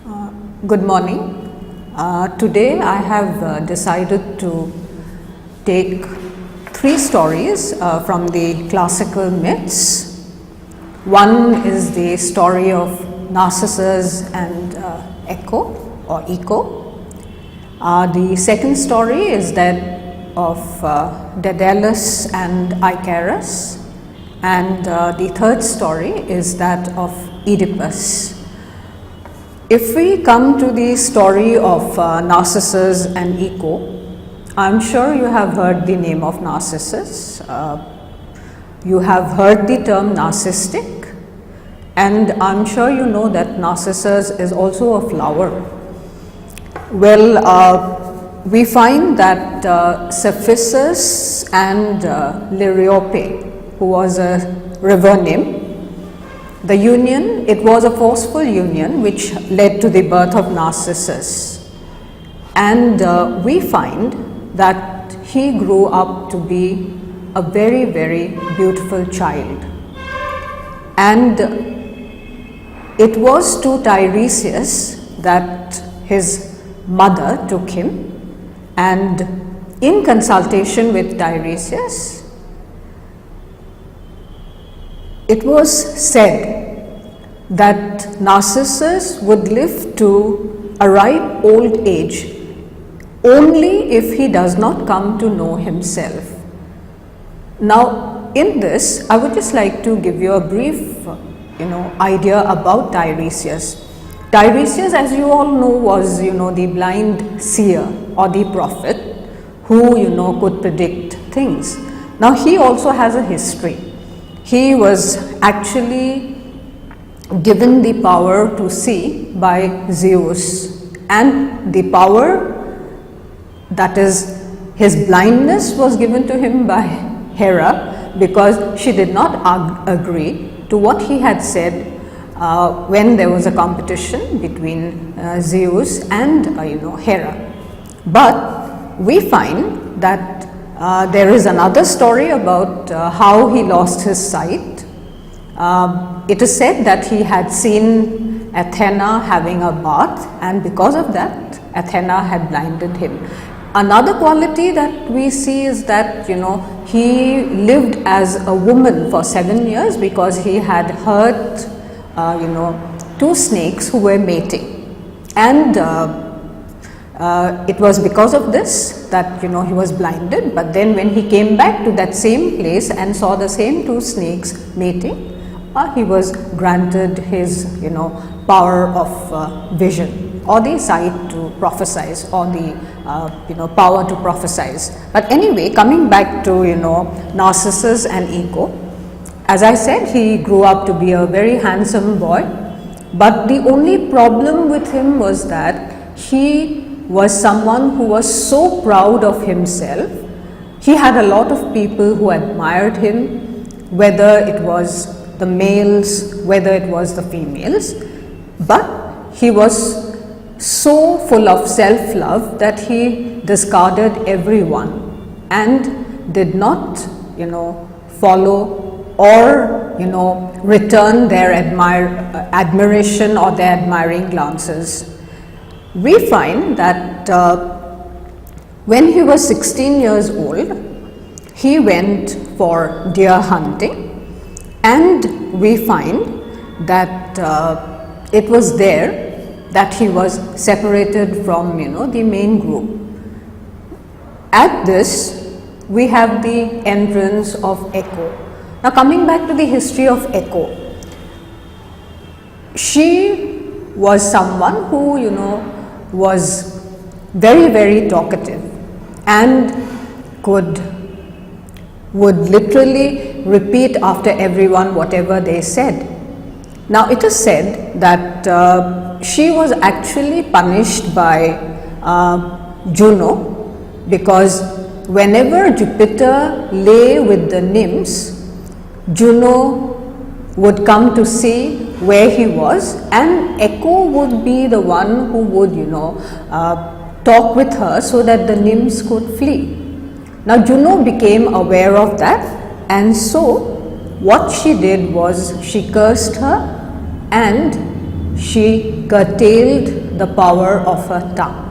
Good morning. Today I have decided to take three stories from the classical myths. One is the story of Narcissus and Echo or Echo. The second story is that of Daedalus and Icarus, and the third story is that of Oedipus. If we come to the story of Narcissus and Echo, I'm sure you have heard the name of Narcissus. You have heard the term narcissistic, and I'm sure you know that Narcissus is also a flower. Well, we find that Cephissus and Liriope, who was a river nymph, the union, it was a forceful union which led to the birth of Narcissus, and we find that he grew up to be a very, very beautiful child. And it was to Tiresias that his mother took him, and in consultation with Tiresias, it was said that Narcissus would live to a ripe old age only if he does not come to know himself. Now, in this, I would just like to give you a brief, idea about Tiresias. Tiresias, as you all know, was, the blind seer or the prophet who, could predict things. Now, he also has a history. He was actually given the power to see by Zeus, and the power, that is, his blindness, was given to him by Hera, because she did not agree to what he had said when there was a competition between Zeus and Hera. But we find that there is another story about how he lost his sight. It is said that he had seen Athena having a bath, and because of that, Athena had blinded him. Another quality that we see is that, he lived as a woman for 7 years because he had hurt, two snakes who were mating. And it was because of this that he was blinded, but then when he came back to that same place and saw the same two snakes mating, he was granted his power of vision, or the sight to prophesize, or the power to prophesize. But anyway, coming back to Narcissus and Echo, as I said, he grew up to be a very handsome boy, but the only problem with him was that he was someone who was so proud of himself. He had a lot of people who admired him, whether it was the males, whether it was the females, but he was so full of self-love that he discarded everyone and did not, follow or, return their admiration or their admiring glances. We find that when he was 16 years old, he went for deer hunting, and we find that it was there that he was separated from, the main group. At this, we have the entrance of Echo. Now, coming back to the history of Echo, she was someone who, was very, very talkative and would literally repeat after everyone whatever they said. Now, it is said that she was actually punished by Juno, because whenever Jupiter lay with the nymphs, Juno would come to see where he was, and Echo would be the one who would, talk with her so that the nymphs could flee. Now, Juno became aware of that, and so what she did was she cursed her and she curtailed the power of her tongue.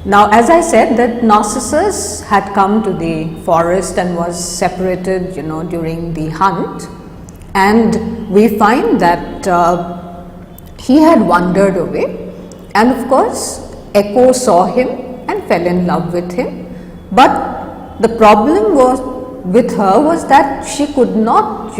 Now, as I said, that Narcissus had come to the forest and was separated, during the hunt, and we find that he had wandered away, and of course, Echo saw him and fell in love with him. But the problem with her was that she could not,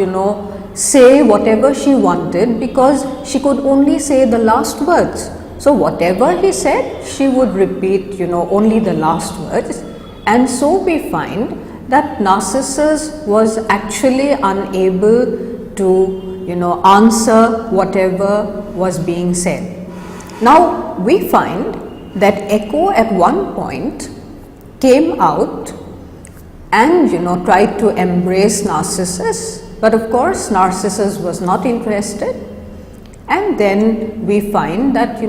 say whatever she wanted, because she could only say the last words. So whatever he said, she would repeat, only the last words. And so we find that Narcissus was actually unable to, answer whatever was being said. Now we find that Echo at one point came out and, tried to embrace Narcissus. But of course, Narcissus was not interested. And then we find that,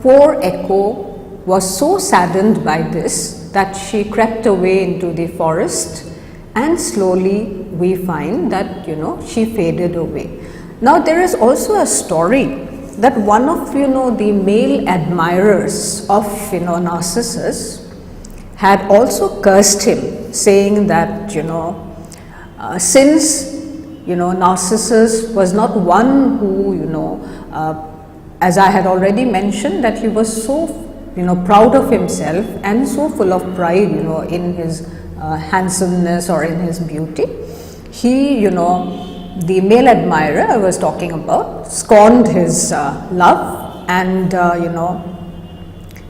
poor Echo was so saddened by this that she crept away into the forest, and slowly we find that, she faded away. Now, there is also a story that one of, the male admirers of, Narcissus had also cursed him, saying that, since Narcissus was not one who, as I had already mentioned, that he was so, proud of himself and so full of pride, in his handsomeness or in his beauty. He, the male admirer I was talking about, scorned his love, and,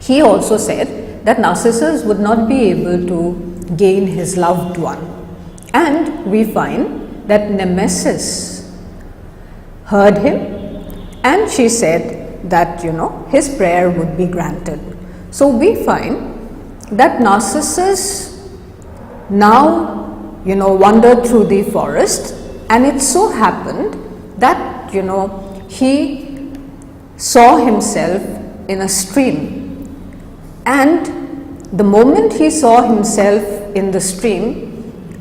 he also said that Narcissus would not be able to gain his loved one. And we find that Nemesis heard him, and she said that, his prayer would be granted. So we find that Narcissus now, wandered through the forest, and it so happened that, he saw himself in a stream, and the moment he saw himself in the stream,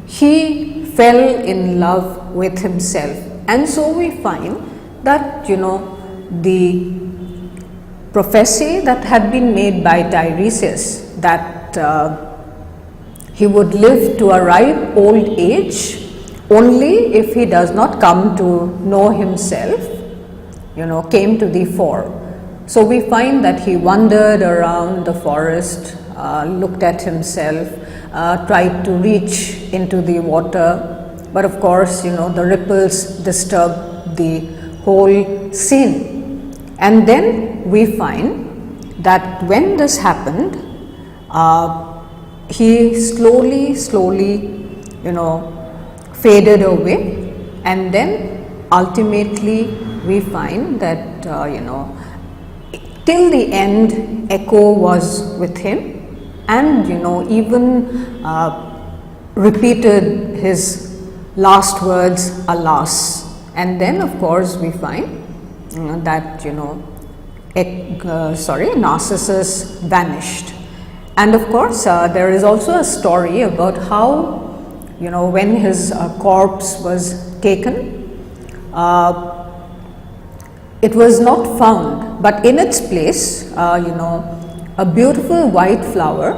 he fell in love with himself. And so we find that, the prophecy that had been made by Tiresias, that he would live to a ripe old age only if he does not come to know himself, came to the fore. So we find that he wandered around the forest, looked at himself, tried to reach into the water, but of course, the ripples disturbed the whole scene. And then we find that when this happened, he slowly, faded away, and then ultimately we find that, till the end, Echo was with him, and even repeated his last words, alas. And then of course we find that Narcissus vanished. And of course there is also a story about how when his corpse was taken, it was not found, but in its place a beautiful white flower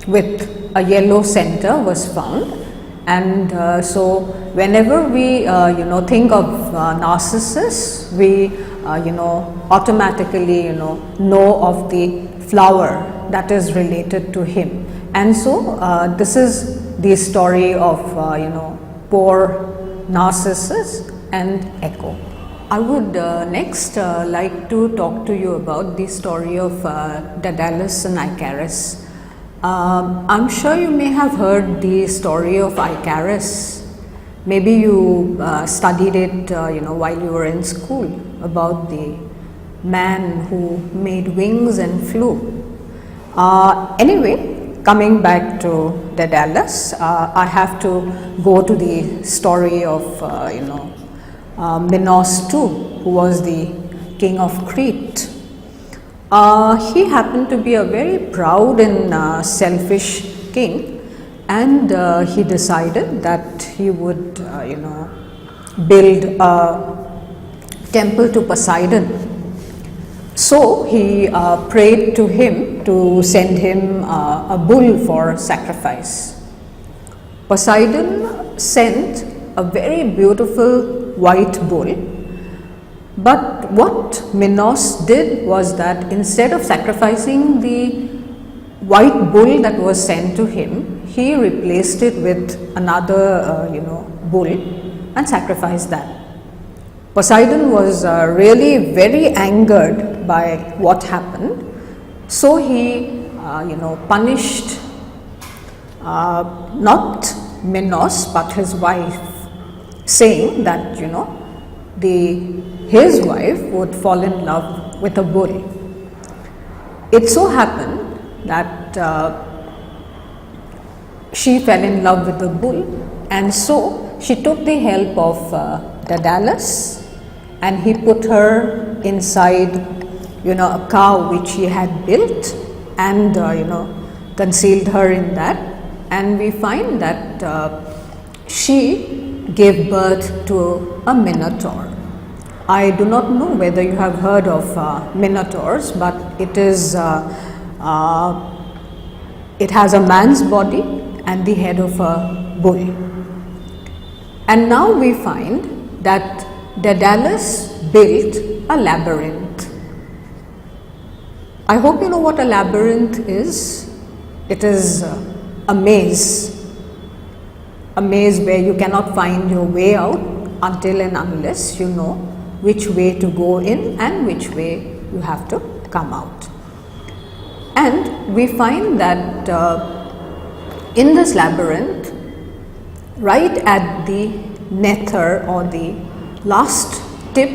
with a yellow center was found. And so whenever we think of Narcissus, we automatically know of the flower that is related to him. And so this is the story of poor Narcissus and Echo. I would next like to talk to you about the story of Daedalus and Icarus. I'm sure you may have heard the story of Icarus. Maybe you studied it while you were in school, about the man who made wings and flew. Anyway, coming back to Daedalus, I have to go to the story of Minos too, who was the king of Crete. He happened to be a very proud and selfish king, and he decided that he would build a temple to Poseidon. So he prayed to him to send him a bull for sacrifice. Poseidon sent a very beautiful white bull, but what Minos did was that instead of sacrificing the white bull that was sent to him, he replaced it with another bull and sacrificed that. Poseidon was really very angered by what happened, so he punished not Minos but his wife, saying that his wife would fall in love with a bull. It so happened that she fell in love with the bull, and so she took the help of Daedalus, and he put her inside a cow which he had built, and concealed her in that, and we find that she gave birth to a minotaur. I do not know whether you have heard of minotaurs, but it has a man's body and the head of a bull. And now we find that Daedalus built a labyrinth. I hope you know what a labyrinth is. It is a maze where you cannot find your way out until and unless you know which way to go in and which way you have to come out. And we find that in this labyrinth, right at the nether or the last tip,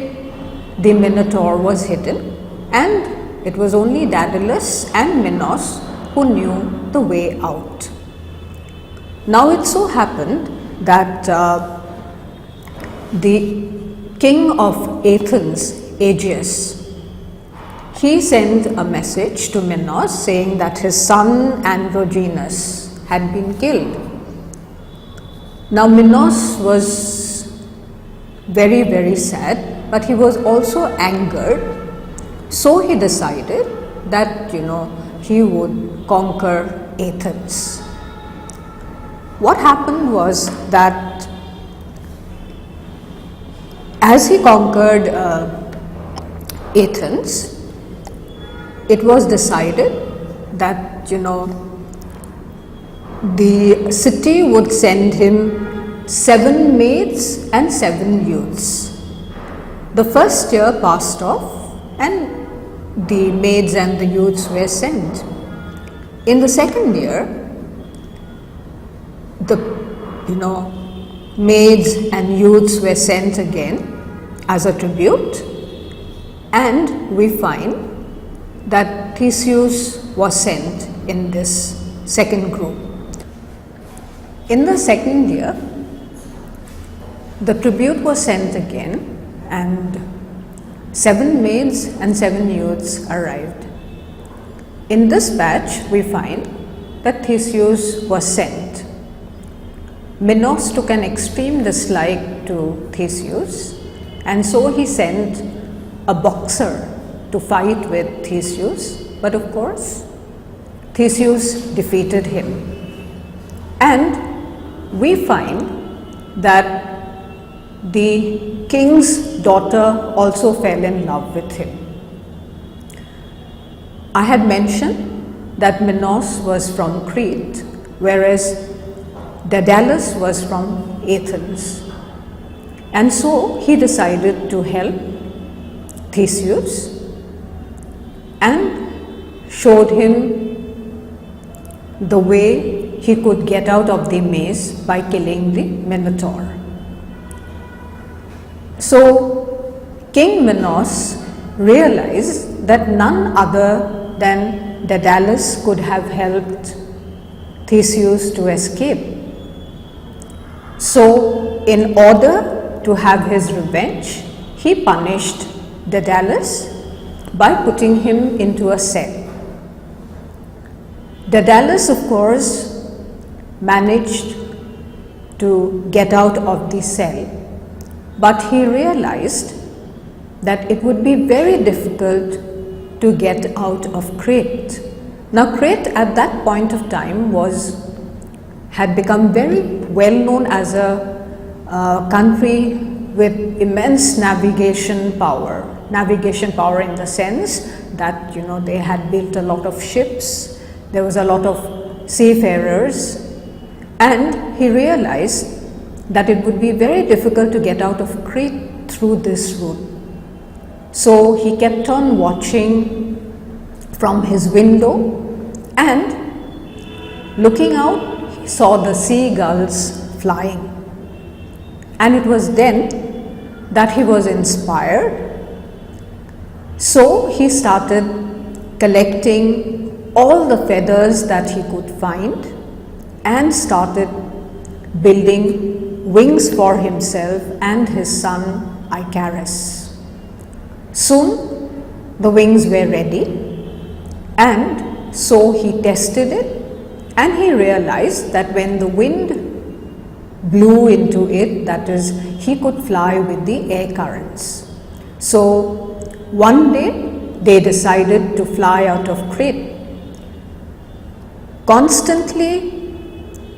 the Minotaur was hidden, and it was only Daedalus and Minos who knew the way out. Now it so happened that the king of Athens, Aegeus, he sent a message to Minos saying that his son Androgenes had been killed. Now Minos was very, very sad, but he was also angered, so he decided that he would conquer Athens. What happened was that as he conquered Athens, it was decided that the city would send him 7 maids and 7 youths. The first year passed off and the maids and the youths were sent. In the second year, the maids and youths were sent again as a tribute, and we find that Theseus was sent in this second group. In the second year, the tribute was sent again, and 7 maids and 7 youths arrived. In this batch, we find that Theseus was sent. Minos took an extreme dislike to Theseus, and so he sent a boxer to fight with Theseus, but of course Theseus defeated him. And we find that the king's daughter also fell in love with him. I had mentioned that Minos was from Crete, whereas Daedalus was from Athens, and so he decided to help Theseus and showed him the way he could get out of the maze by killing the Minotaur. So King Minos realized that none other than Daedalus could have helped Theseus to escape. So in order to have his revenge, he punished Daedalus by putting him into a cell. Daedalus, of course, managed to get out of the cell, but he realized that it would be very difficult to get out of Crete. Now Crete at that point of time had become very well known as a country with immense navigation power in the sense that they had built a lot of ships, there was a lot of seafarers, and he realized that it would be very difficult to get out of Crete through this route. So he kept on watching from his window, and looking out, he saw the seagulls flying. And it was then that he was inspired. So he started collecting all the feathers that he could find and started building wings for himself and his son Icarus. Soon the wings were ready, and so he tested it, and he realized that when the wind blew into it, that is, he could fly with the air currents. So one day they decided to fly out of Crete. Constantly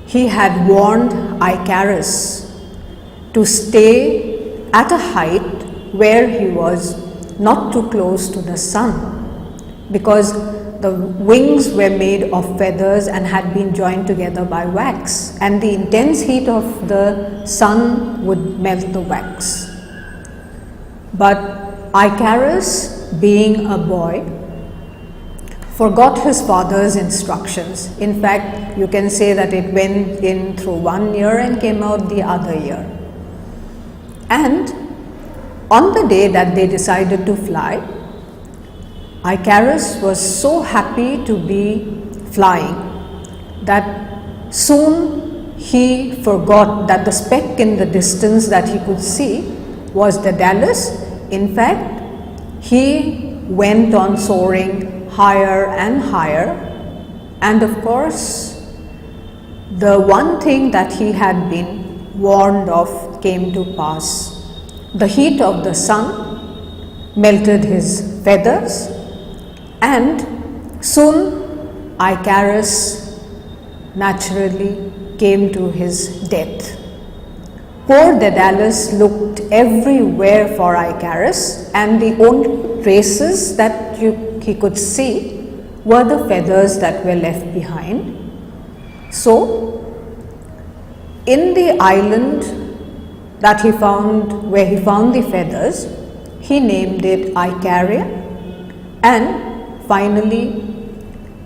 he had warned Icarus to stay at a height where he was not too close to the sun, because the wings were made of feathers and had been joined together by wax, and the intense heat of the sun would melt the wax. But Icarus, being a boy, forgot his father's instructions. In fact, you can say that it went in through one ear and came out the other ear. And on the day that they decided to fly, Icarus was so happy to be flying that soon he forgot that the speck in the distance that he could see was Daedalus. In fact, he went on soaring higher and higher, and of course the one thing that he had been warned of came to pass. The heat of the sun melted his feathers, and soon Icarus naturally came to his death. Poor Daedalus looked everywhere for Icarus, and the only traces that he could see were the feathers that were left behind. So, in the island that he found, where he found the feathers, he named it Icaria, and finally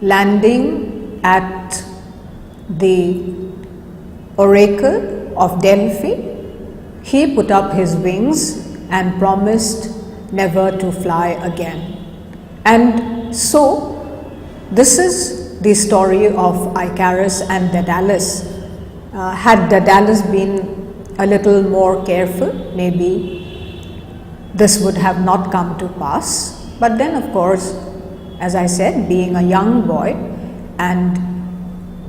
landing at the oracle of Delphi, he put up his wings and promised never to fly again. And so this is the story of Icarus and Daedalus. Had Daedalus been a little more careful, maybe this would have not come to pass. But then, of course, as I said, being a young boy and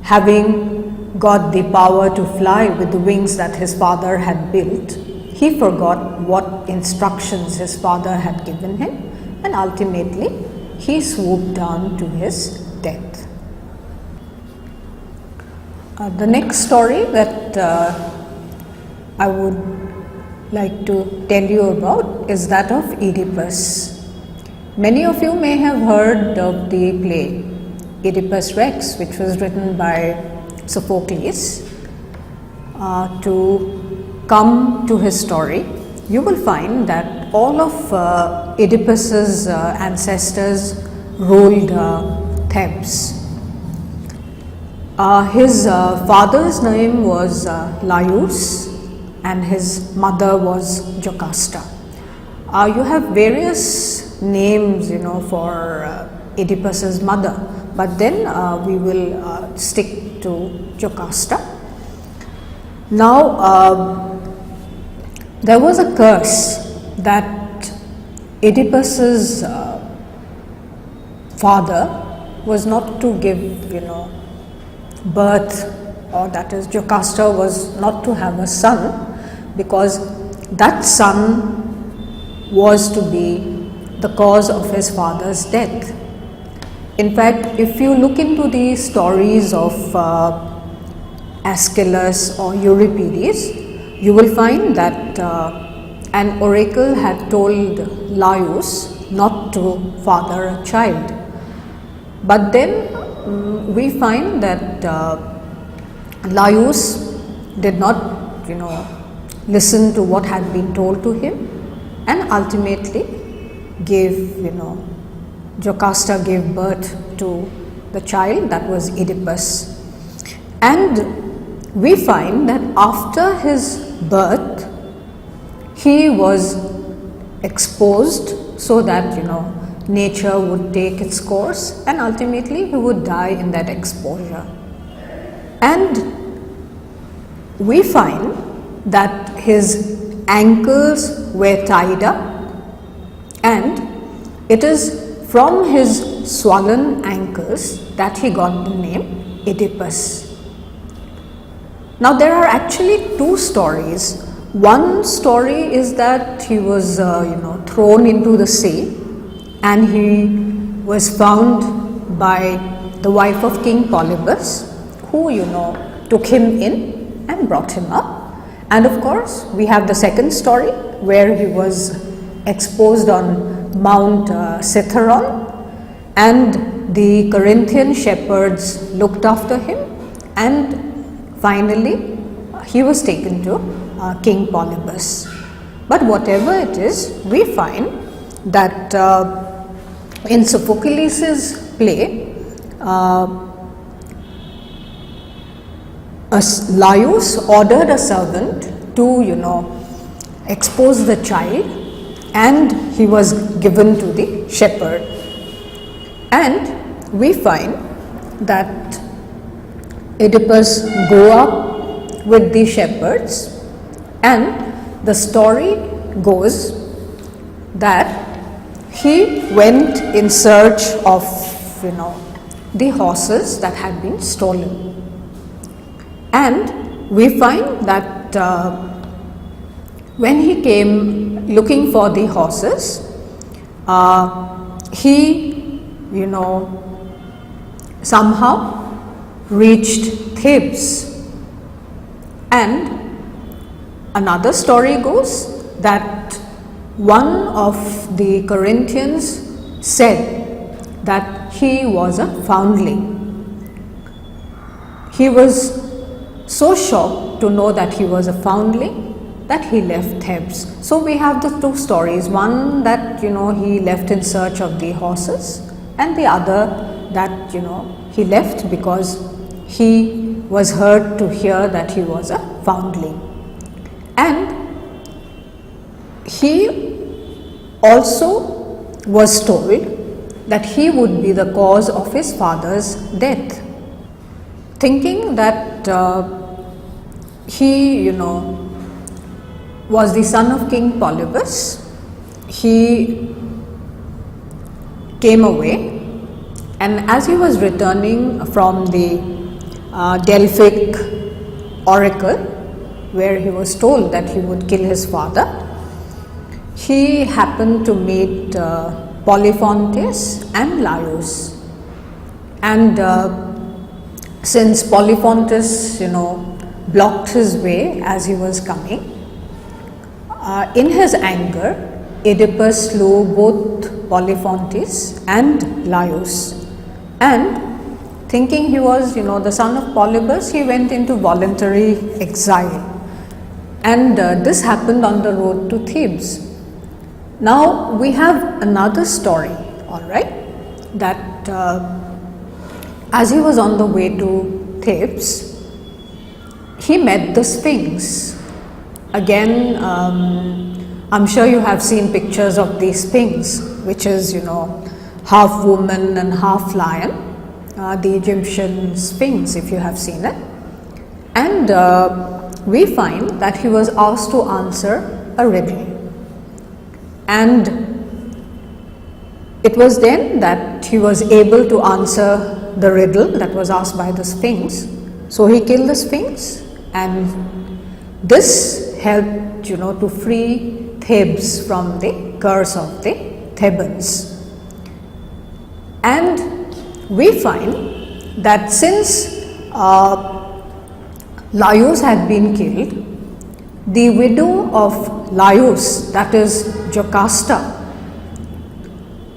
having got the power to fly with the wings that his father had built, he forgot what instructions his father had given him, and ultimately he swooped down to his death. The next story that I would like to tell you about is that of Oedipus. Many of you may have heard of the play Oedipus Rex, which was written by Sophocles. To come to his story, you will find that all of Oedipus's ancestors ruled Thebes. His father's name was Laius, and his mother was Jocasta. You have various names, for Oedipus's mother, but then we will stick to Jocasta. Now, there was a curse that Oedipus's father was not to give, birth, or that is, Jocasta was not to have a son, because that son was to be the cause of his father's death. In fact, if you look into the stories of Aeschylus or Euripides, you will find that an oracle had told Laius not to father a child. But then we find that Laius did not, listen to what had been told to him, and ultimately gave, Jocasta gave birth to the child, that was Oedipus. And we find that after his birth, he was exposed so that, nature would take its course, and ultimately he would die in that exposure. And we find that his ankles were tied up, and it is from his swollen ankles that he got the name Oedipus. Now there are actually two stories. One story is that he was thrown into the sea, and he was found by the wife of King Polybus, who took him in and brought him up. And of course we have the second story where he was exposed on Mount Cithaeron, and the Corinthian shepherds looked after him, and finally he was taken to King Polybus. But whatever it is, we find that in Sophocles' play, Laius ordered a servant to expose the child, and he was given to the shepherd. And we find that Oedipus grew up with the shepherds, and the story goes that he went in search of the horses that had been stolen. And we find that when he came looking for the horses, he somehow reached Thebes. And another story goes that one of the Corinthians said that he was a foundling. He was so shocked to know that he was a foundling that he left Thebes. So we have the two stories, one that he left in search of the horses, and the other that he left because he was hurt to hear that he was a foundling. And he also was told that he would be the cause of his father's death. Thinking that he was the son of King Polybus, he came away, and as he was returning from the Delphic oracle, where he was told that he would kill his father, he happened to meet Polyphontes and Laius. And since Polyphontes blocked his way as he was coming, in his anger Oedipus slew both Polyphontes and Laius, and thinking he was the son of Polybus, he went into voluntary exile, and this happened on the road to Thebes. Now we have another story, all right, that as he was on the way to Thebes, he met the Sphinx. Again, I'm sure you have seen pictures of the Sphinx, which is half woman and half lion, the Egyptian Sphinx, if you have seen it. And we find that he was asked to answer a riddle, and it was then that he was able to answer the riddle that was asked by the Sphinx. So he killed the Sphinx, and this helped to free Thebes from the curse of the Thebans. And we find that since Laius had been killed, the widow of Laius, that is Jocasta,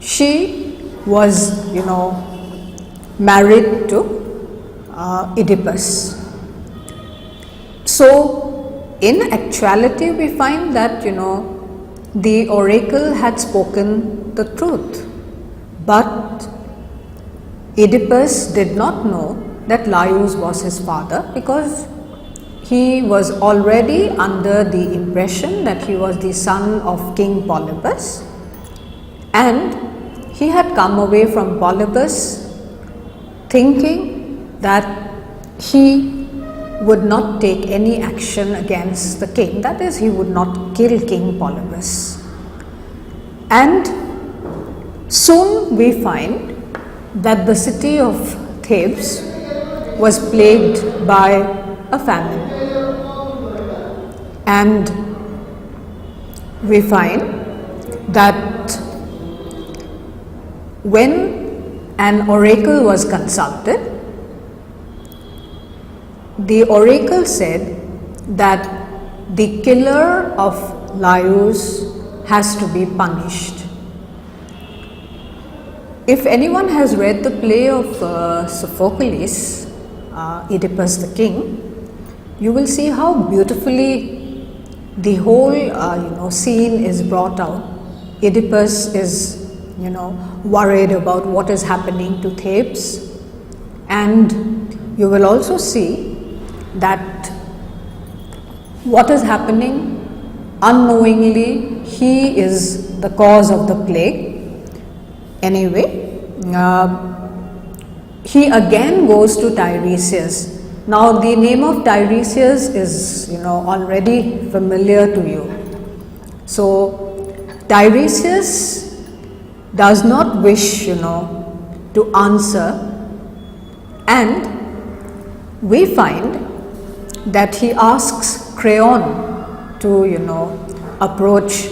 she was, married to Oedipus. So, in actuality, we find that, the oracle had spoken the truth, but Oedipus did not know that Laius was his father, because he was already under the impression that he was the son of King Polybus, and he had come away from Polybus thinking that he would not take any action against the king, that is, he would not kill King Polybus. And soon we find that the city of Thebes was plagued by a famine, and we find that when an oracle was consulted, the oracle said that the killer of Laius has to be punished. If anyone has read the play of Sophocles, Oedipus the King, you will see how beautifully the whole scene is brought out. Oedipus is worried about what is happening to Thebes, and you will also see that what is happening, unknowingly he is the cause of the plague. Anyway, he again goes to Tiresias. Now the name of Tiresias is already familiar to you. So Tiresias does not wish to answer, and we find that he asks Creon to approach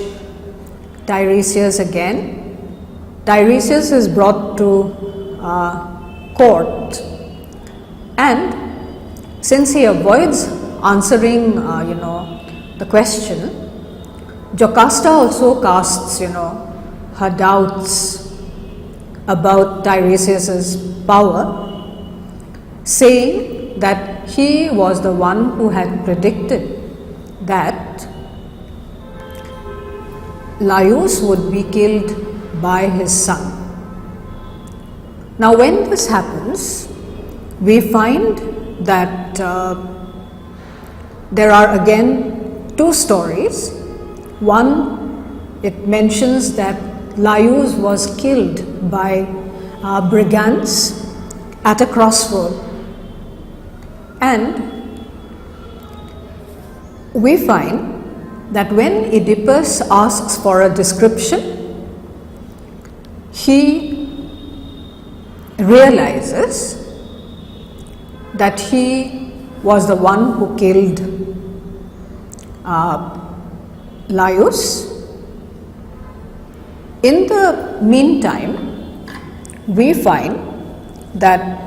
Tiresias again. Tiresias is brought to court, and since he avoids answering the question, Jocasta also casts her doubts about Tiresias's power, saying that he was the one who had predicted that Laius would be killed by his son. Now when this happens, we find that there are again two stories. One, it mentions that Laius was killed by brigands at a crossroad, and we find that when Oedipus asks for a description, he realizes that he was the one who killed Laius. In the meantime, we find that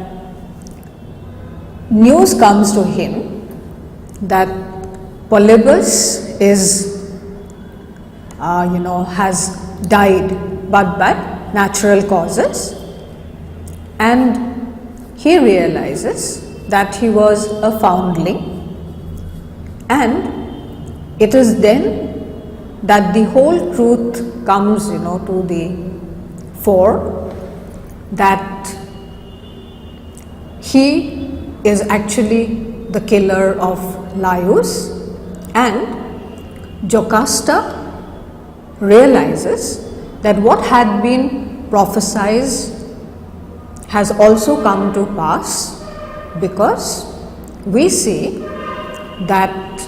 news comes to him that Polybus is, has died, but by natural causes, and he realizes that he was a foundling, and it is then that the whole truth comes to the fore, that he is actually the killer of Laius, and Jocasta realizes that what had been prophesied has also come to pass, because we see that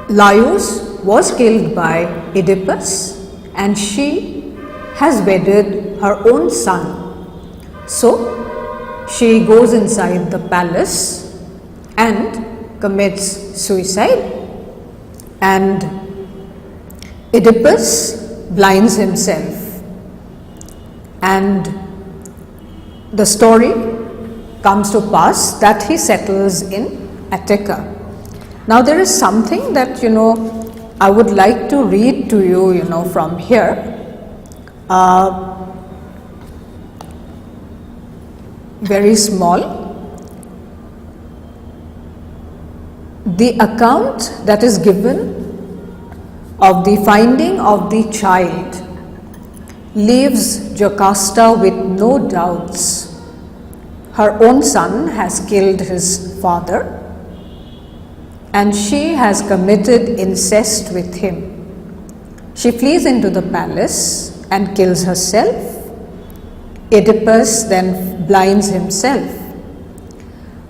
Laius was killed by Oedipus and she has wedded her own son. So she goes inside the palace and commits suicide, and Oedipus blinds himself, and the story comes to pass that he settles in Attica. Now there is something that I would like to read to you, from here. Very small. The account that is given of the finding of the child leaves Jocasta with no doubts. Her own son has killed his father, and she has committed incest with him. She flees into the palace and kills herself. Oedipus then blinds himself.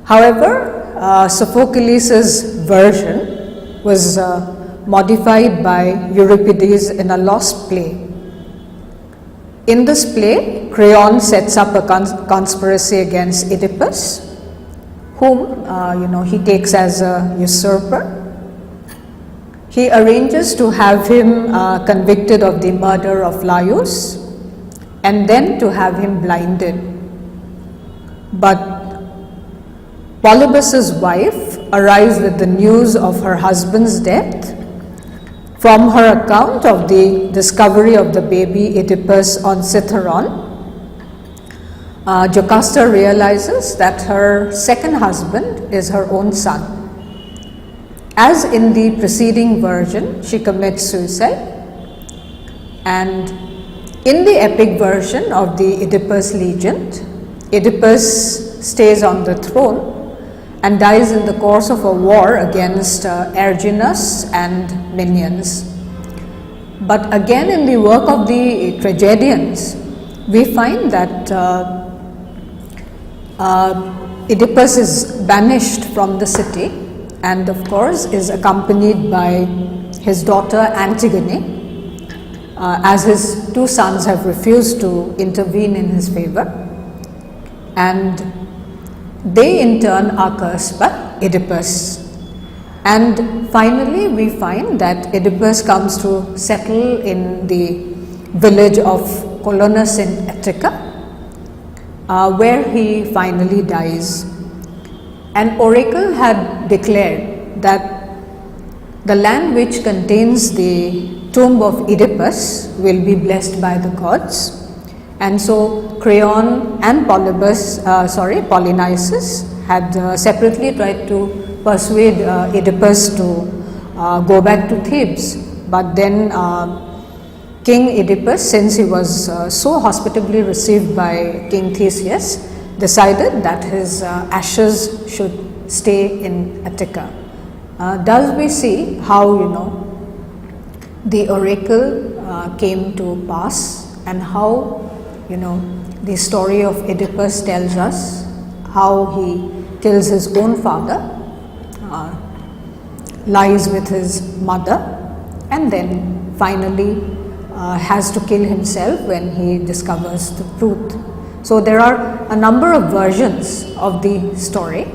However, Sophocles' version was modified by Euripides in a lost play. In this play, Creon sets up a conspiracy against Oedipus, whom he takes as a usurper. He arranges to have him convicted of the murder of Laius and then to have him blinded. But Polybus's wife arrives with the news of her husband's death. From her account of the discovery of the baby Oedipus on Cithaeron, Jocasta realizes that her second husband is her own son. As in the preceding version, she commits suicide, and in the epic version of the Oedipus legend, Oedipus stays on the throne and dies in the course of a war against Erginus and minions. But again, in the work of the tragedians, we find that Oedipus is banished from the city, and of course is accompanied by his daughter Antigone, as his two sons have refused to intervene in his favor, and they in turn are cursed by Oedipus. And finally we find that Oedipus comes to settle in the village of Colonus in Attica, where he finally dies. An oracle had declared that the land which contains the tomb of Oedipus will be blessed by the gods. And so Creon and Polynices had separately tried to persuade Oedipus to go back to Thebes. But then King Oedipus, since he was so hospitably received by King Theseus, decided that his ashes should stay in Attica. Thus we see how the oracle came to pass, and how the story of Oedipus tells us how he kills his own father, lies with his mother, and then finally has to kill himself when he discovers the truth. So there are a number of versions of the story,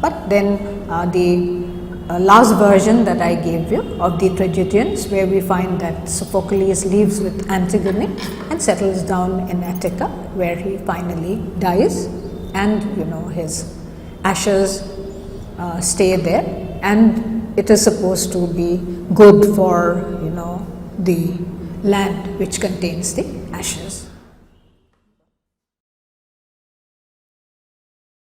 but then the last version that I gave you of the tragedians, where we find that Sophocles leaves with Antigone and settles down in Attica, where he finally dies, and his ashes stay there, and it is supposed to be good for the land which contains the ashes.